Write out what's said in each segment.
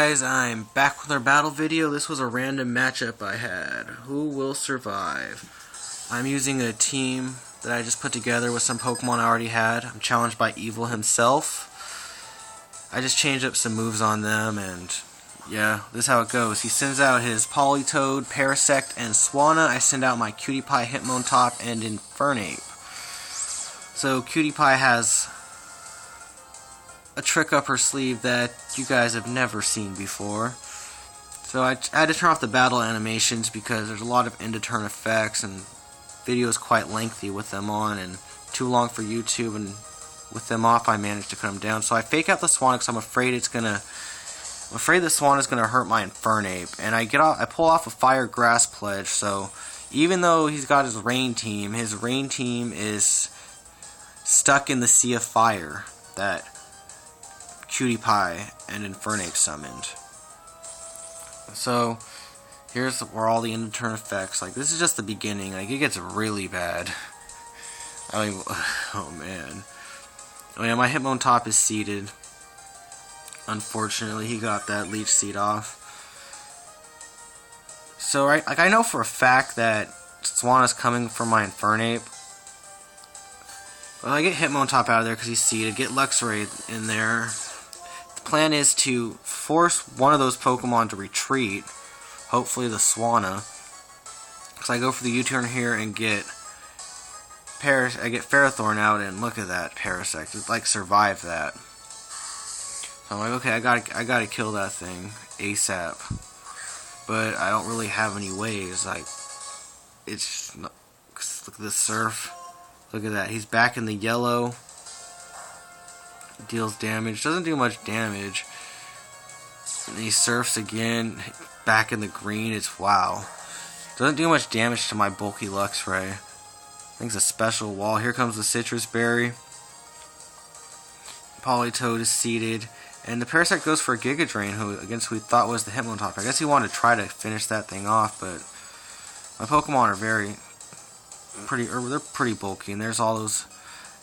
guys, I'm back with our battle video. This was a random matchup I had. Who will survive? I'm using a team that I just put together with some Pokemon I already had. I'm challenged by Evil himself. I just changed up some moves on them, and yeah, this is how it goes. He sends out his Politoed, Parasect, and Swanna. I send out my Cutie Pie, Hitmontop, and Infernape. So Cutie Pie has a trick up her sleeve that you guys have never seen before. So I had to turn off the battle animations because there's a lot of end-to-turn effects, and video is quite lengthy with them on and too long for YouTube, and with them off I managed to cut them down. So I fake out the Swanna because I'm afraid the Swanna is gonna hurt my Infernape, and I pull off a Fire Grass Pledge. So even though he's got his rain team is stuck in the Sea of Fire that Cutie Pie and Infernape summoned. So here's where all the end-to-turn effects, like, this is just the beginning. Like, it gets really bad. I mean, oh man. Oh yeah, my Hitmontop is seeded. Unfortunately, he got that Leech Seed off. So like, I know for a fact that Swanna's coming for my Infernape. Well, I get Hitmontop out of there because he's seeded. Get Luxray in there. The plan is to force one of those Pokemon to retreat. Hopefully the Swanna. Because I go for the U-turn here and get Ferrothorn out, and look at that Parasect. It like survived that. So I'm like, okay, I gotta kill that thing ASAP. But I don't really have any ways. Like, it's not, look at this Surf. Look at that. He's back in the yellow. Deals damage. Doesn't do much damage. And he Surfs again. Back in the green. It's wow. Doesn't do much damage to my bulky Luxray. I think it's a special wall. Here comes the Citrus Berry. Politoed is seated. And the Parasect goes for a Giga Drain against who we thought was the Hitmontop. I guess he wanted to try to finish that thing off, but my Pokemon are they're pretty bulky, and there's all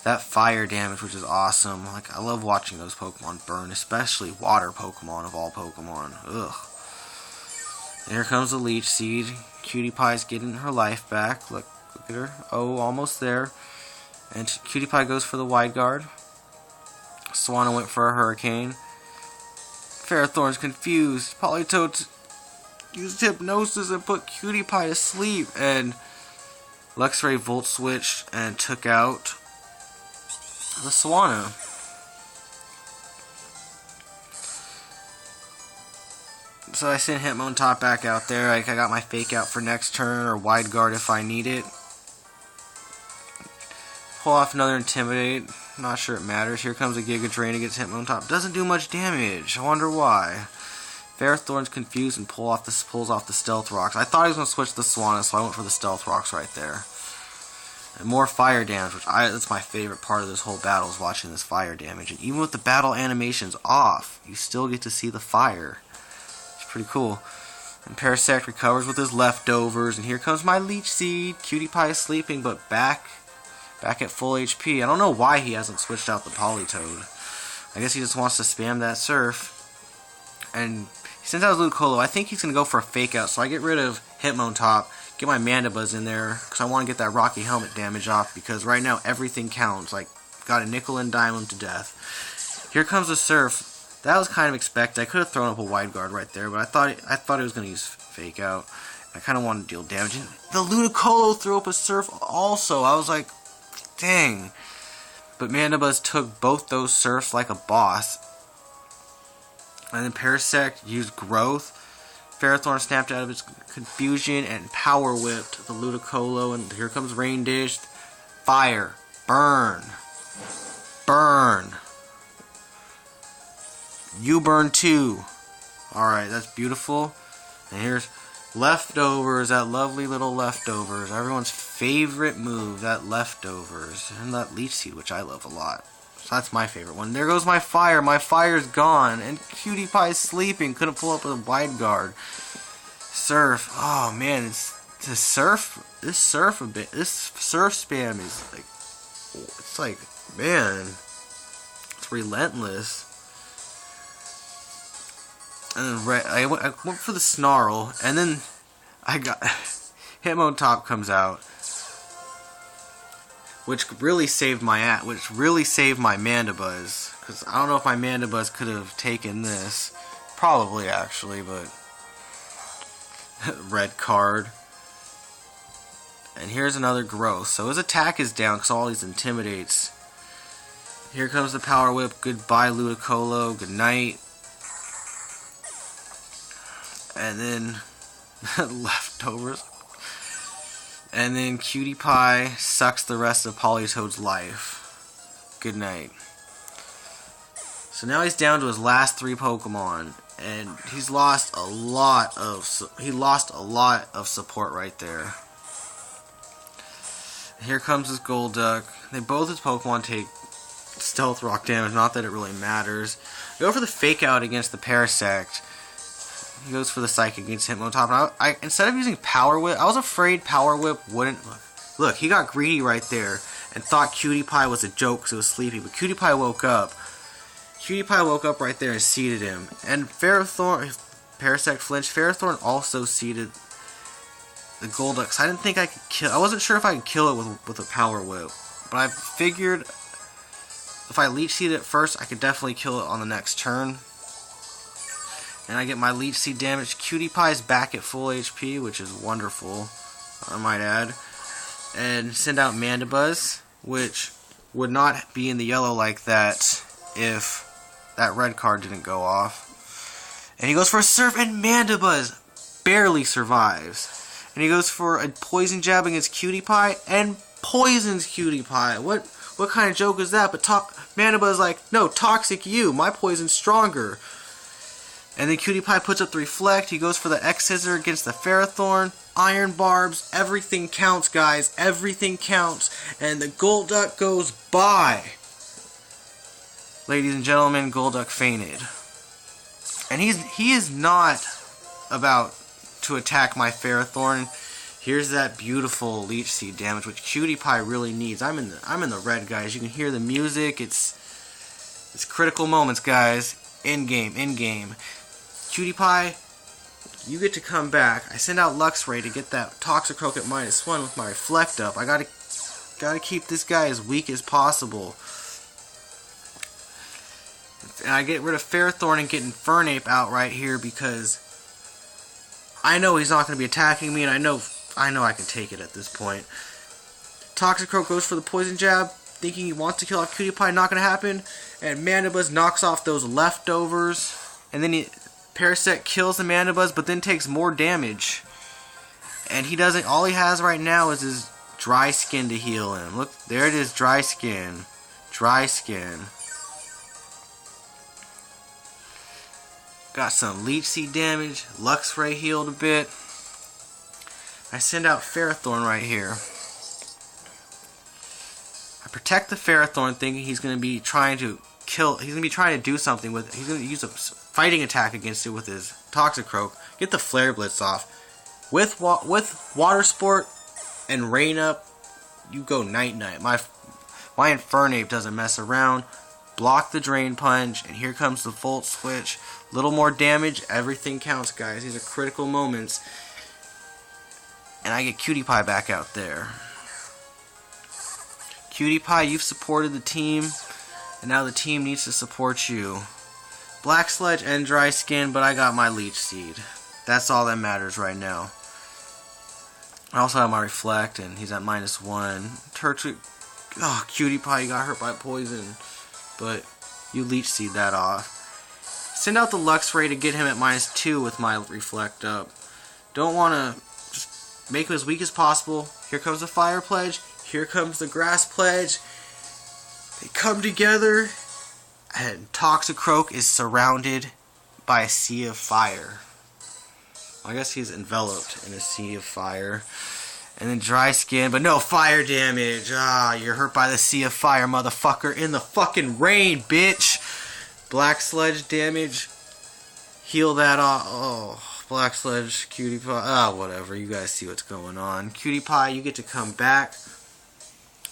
that fire damage, which is awesome. Like, I love watching those Pokemon burn, especially water Pokemon of all Pokemon. Ugh. And here comes the Leech Seed. Cutie Pie's getting her life back. Look at her. Oh, almost there. And Cutie Pie goes for the Wide Guard. Swanna went for a Hurricane. Ferrothorn's confused. Politoed used Hypnosis and put Cutie Pie to sleep, and Luxray Volt Switched and took out the Swanna. So I sent Hitmontop back out there. Like, I got my Fake Out for next turn, or Wide Guard if I need it. Pull off another Intimidate. Not sure it matters. Here comes a Giga Drain against Hitmontop. Doesn't do much damage. I wonder why. Ferrothorn's confused and pulls off the Stealth Rocks. I thought he was going to switch the Swanna, so I went for the Stealth Rocks right there. And more fire damage, that's my favorite part of this whole battle, is watching this fire damage. And even with the battle animations off, you still get to see the fire. It's pretty cool. And Parasect recovers with his leftovers, and here comes my Leech Seed. Cutie Pie is sleeping, but back at full HP. I don't know why he hasn't switched out the Politoed. I guess he just wants to spam that Surf. And he sends out his Ludicolo. I think he's going to go for a Fake Out, so I get rid of Hitmontop, get my Mandibuzz in there, because I want to get that Rocky Helmet damage off, because right now everything counts. Like, got a nickel and dime him to death. Here comes the Surf. That was kind of expected. I could have thrown up a Wide Guard right there, but I thought he was going to use Fake Out. I kind of wanted to deal damage. And the Ludicolo threw up a Surf also. I was like, dang. But Mandibuzz took both those Surfs like a boss. And then Parasect used Growth. Ferrothorn snapped out of its confusion and Power Whipped the Ludicolo. And here comes Rain Dish. Fire. Burn. Burn. You burn too. Alright, that's beautiful. And here's Leftovers, that lovely little Leftovers. Everyone's favorite move, that Leftovers. And that Leech Seed, which I love a lot. So that's my favorite one. There goes my fire. My fire's gone. And Cutie Pie's sleeping. Couldn't pull up a Wide Guard. Surf. Oh man, this surf spam is like, man, it's relentless. And then I went for the Snarl, and then I got Hitmontop comes out, which really saved my Mandibuzz, because I don't know if my Mandibuzz could have taken this. Probably, actually, but red card. And here's another growth. So his attack is down because all these intimidates. Here comes the Power Whip. Goodbye, Ludicolo. Good night. And then leftovers. And then Cutie Pie sucks the rest of Politoed's life. Good night. So now he's down to his last 3 Pokemon, and he's lost a lot of support right there. Here comes his Golduck. Both his Pokemon take Stealth Rock damage, not that it really matters. Go for the Fake Out against the Parasect. He goes for the Psychic against Hitmontop. And instead of using Power Whip, I was afraid Power Whip wouldn't. Look, he got greedy right there and thought Cutie Pie was a joke because it was sleepy. But Cutie Pie woke up. Cutie Pie woke up right there and seeded him. And Ferrothorn, Parasect flinched. Ferrothorn also seeded the Golduck. So I didn't think I could kill. I wasn't sure if I could kill it with a Power Whip. But I figured if I Leech Seed it first, I could definitely kill it on the next turn. And I get my Leech Seed damage. Cutie Pie's back at full HP, which is wonderful, I might add. And send out Mandibuzz, which would not be in the yellow like that if that red card didn't go off. And he goes for a Surf, and Mandibuzz barely survives. And he goes for a Poison Jab against Cutie Pie, and poisons Cutie Pie. What kind of joke is that? But Mandibuzz like, no, Toxic you, my poison's stronger. And then Cutie Pie puts up the Reflect. He goes for the X-Scissor against the Ferrothorn. Iron Barbs. Everything counts, guys. Everything counts. And the Golduck goes by. Ladies and gentlemen, Golduck fainted. And he is not about to attack my Ferrothorn. Here's that beautiful Leech Seed damage, which Cutie Pie really needs. I'm in the red, guys. You can hear the music. It's critical moments, guys. In game. Cutie Pie, you get to come back. I send out Luxray to get that Toxicroak at -1 with my Reflect up. I gotta keep this guy as weak as possible. And I get rid of Ferrothorn and get Infernape out right here because I know he's not going to be attacking me, and I know I can take it at this point. Toxicroak goes for the Poison Jab, thinking he wants to kill off Cutie Pie. Not going to happen. And Mandibuzz knocks off those leftovers, and then Parasect kills the Mandibuzz, but then takes more damage. And he doesn't. All he has right now is his Dry Skin to heal him. Look, there it is, Dry Skin. Dry Skin. Got some Leech Seed damage. Luxray healed a bit. I send out Ferrothorn right here. I protect the Ferrothorn, thinking he's going to be trying to kill. He's going to be trying to do something with. He's going to use a fighting attack against it with his Toxicroak. Get the Flare Blitz off. With Water Sport and Rain Up, you go night night. My Infernape doesn't mess around. Block the Drain Punch, and here comes the Volt Switch. Little more damage. Everything counts, guys. These are critical moments. And I get Cutie Pie back out there. Cutie Pie, you've supported the team, and now the team needs to support you. Black Sludge and Dry Skin, but I got my Leech Seed. That's all that matters right now. I also have my Reflect, and he's at -1. Turtwig, oh, Cutie Pie, you got hurt by poison, but you Leech Seed that off. Send out the Luxray to get him at -2 with my Reflect up. Don't want to just make him as weak as possible. Here comes the Fire Pledge. Here comes the Grass Pledge. They come together, and Toxicroak is surrounded by a sea of fire. I guess he's enveloped in a sea of fire. And then Dry Skin, but no fire damage. Ah, you're hurt by the sea of fire, motherfucker. In the fucking rain, bitch. Black Sludge damage. Heal that off. Oh, Black Sludge, Cutie Pie. Ah, whatever. You guys see what's going on. Cutie Pie, you get to come back.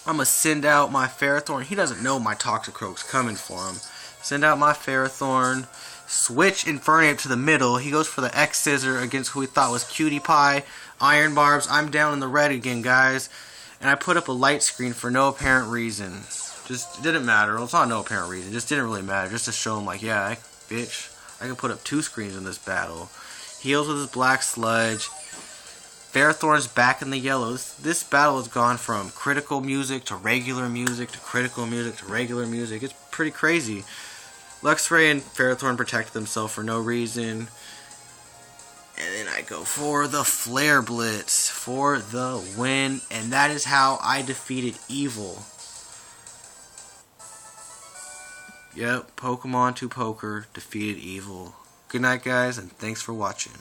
I'm going to send out my Ferrothorn. He doesn't know my Toxicroak's coming for him. Send out my Ferrothorn. Switch Infernape to the middle. He goes for the X Scissor against who we thought was Cutie Pie. Iron Barbs. I'm down in the red again, guys. And I put up a light screen for no apparent reason. Just didn't matter. Well, it's not no apparent reason. It just didn't really matter. Just to show him, like, yeah, bitch, I can put up 2 screens in this battle. Heals with his Black Sludge. Ferrothorn's back in the yellow. This battle has gone from critical music to regular music to critical music to regular music. It's pretty crazy. Luxray and Ferrothorn protected themselves for no reason. And then I go for the Flare Blitz for the win. And that is how I defeated Evil. Yep, Pokemon to Poker defeated Evil. Good night, guys, and thanks for watching.